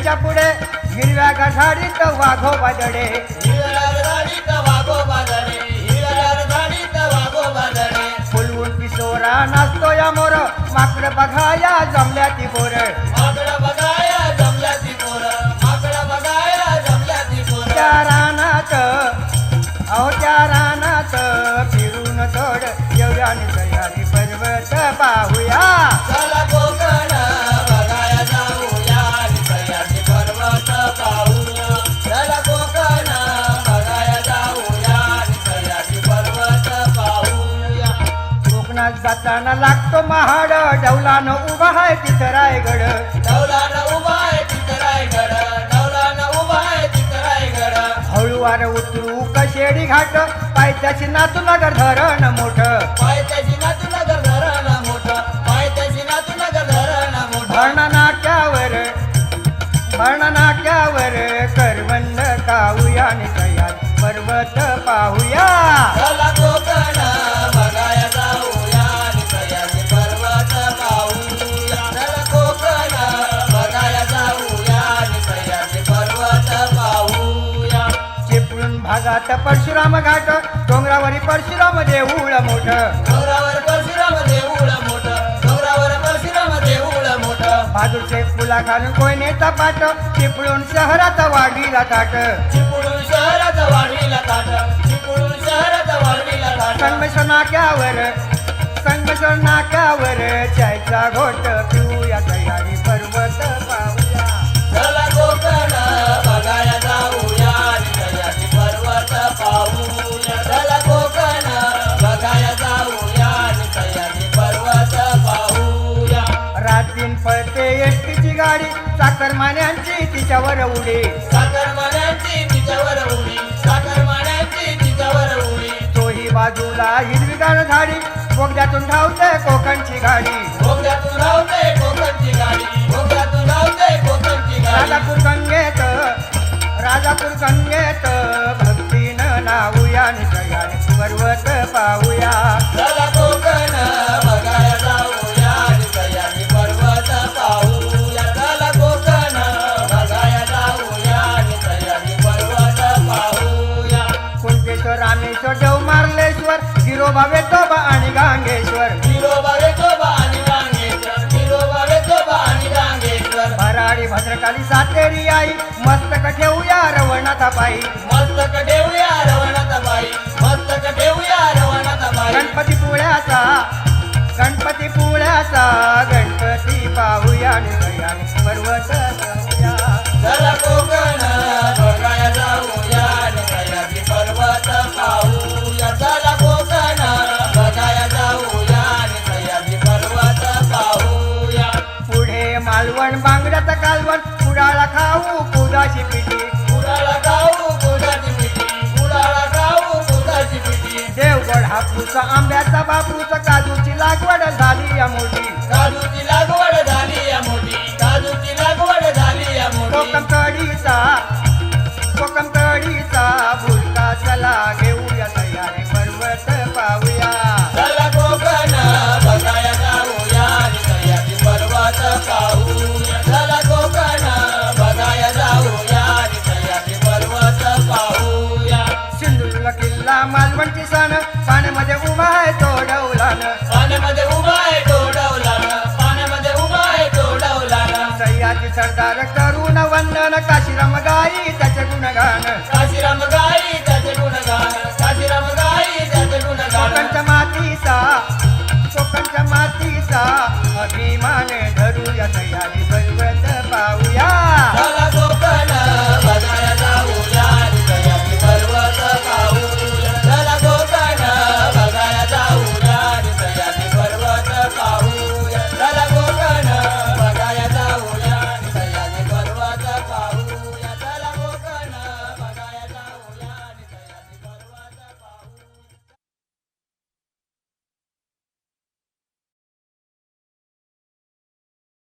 त्यांच्या पुढे हिरव्या गाठाडीत वाघोबा जडे फुलवून किशोरा नाचतो या मोर माकड बघाया जमल्या ती बोर त्या रानात अहो त्या रानात फिरून थोड एवढ्याने सह्याद्री पर्वत पाहूया चला कोकण बघाया जाऊया आणि सह्याद्री पर्वत पाहूया चला कोकण बघाया जाऊया आणि सह्याद्री पर्वत पाहूया कोकणात जाताना लागतो महाड डौलानं उभा आहे तिथं रायगड डौलानं उभा आहे तिथं रायगड डौलानं उभा आहे तिथं रायगड हळूवार उतरू कशेडी घाट पायथ्याशी नातू नगर धरण मोठं पायथ्याशी नातू नगर धरण मोठं पायथ्याशी नातू नगर धरण मोठं भरणा नाक्यावर करवंद खाऊया आणि सह्याद्री पर्वत पाहूया चला कोकण बघाया जाऊया आणि सह्याद्री पर्वत पाहूया चला कोकण बघाया जाऊया आणि सह्याद्री पर्वत पाहूया चिपळूण भागात परशुराम घाट डोंगरावरी परशुराम देऊळ मोठं डोंगरावर परशुराम देऊळ मोठं डोंगरावर परशुराम देऊळ मोठं बहादूरचे फुला घालून कोयनेचा पाट चिपळूण शहरात वाढीला ताट चिपळूण शहरात वाढीला ताट चिपळूण शहरात वाढीला ताट संगमेश्वर नाक्यावर चायचा घोट पिऊया सह्याद्री पर्वत पाहूया चला कोकण बघाया जाऊया आणि सह्याद्री पर्वत पाहूया चला कोकण बघाया जाऊया आणि सह्याद्री पर्वत पाहूया रात्रीन पळते एसटीची गाडी चाकरमान्यांची तिच्यावर उडी साखरमान्यांची तिच्यावर उडी साखरमान्यांची तिच्यावर उडी तोही बाजूला हिरवीगार झाडी बोगद्यातून धावते कोकणची गाडी भोग्यातून धावते कोकणची गाडी भोग्यातून धावते कोकणची गाडी राजापूर गंगेत भक्तीनं नाहूया आणि सह्याद्री पर्वत पाहूया चला कोकण बघाया जाऊया आणि सह्याद्री पर्वत पाहूया चला कोकण बघाया जाऊया आणि सह्याद्री पर्वत पाहूया कुणकेश्वर रामेश्वर देवमार्लेश्वर गिरोबा वेतोबा आणि गांगेश्वर विरोबा वेतोबा आणि गांगेश्वर विरोबा वेतोबा आणि गांगेश्वर भराडी भद्रकाली सातेरी आई मस्तक ठेवूया रवणाचा पायी मस्तक ठेवूया रवणाचा बाई मस्तक ठेवूया रवणाचा बाई गणपती पाहूया आणि सह्याद्री पर्वत पाहूया चला कोकण बघाया जाऊया आणि सह्याद्री पर्वत पाहूया चला कोकण बघाया जाऊया आणि सह्याद्री पर्वत पाहूया पुढे मालवण बांगड्याचं कालवण कुडाळा खाऊ कुदाची पिठी कुडाळा गाऊ कुडाची पिठी कुडाळा गाऊ कुडाची पिठी देवगड हापूस आंब्याचा बापूस काजूची लागवड झाली या मोठी काजूची लागवड झाली या मोठी काजूची लागवड झाली या मोठी कोकम कडीचा भुलका चला घेऊया सह्याद्री पर्वत पाहूया चला कोकण बघाया जाऊया आणि सह्याद्री पर्वत पाहूया चला कोकण बघाया जाऊया आणि सह्याद्री पर्वत पाहूया सिंधुदुर्ग किल्ला मालवणची सण पाण्यामध्ये उभा आहे तो डौलान पाण्यामध्ये उभा आहे तो डौलानं पाण्यामध्ये उभा आहे तो डौलानं सह्याद्री सरदार करून वंदन काशीराम गाई त्याचे गुणगान काशीराम गाई त्याचे गुणगान काशीराम गाई त्याचे गुणगान कोकणच्या मातीचा अभिमान धरूया सह्याद्री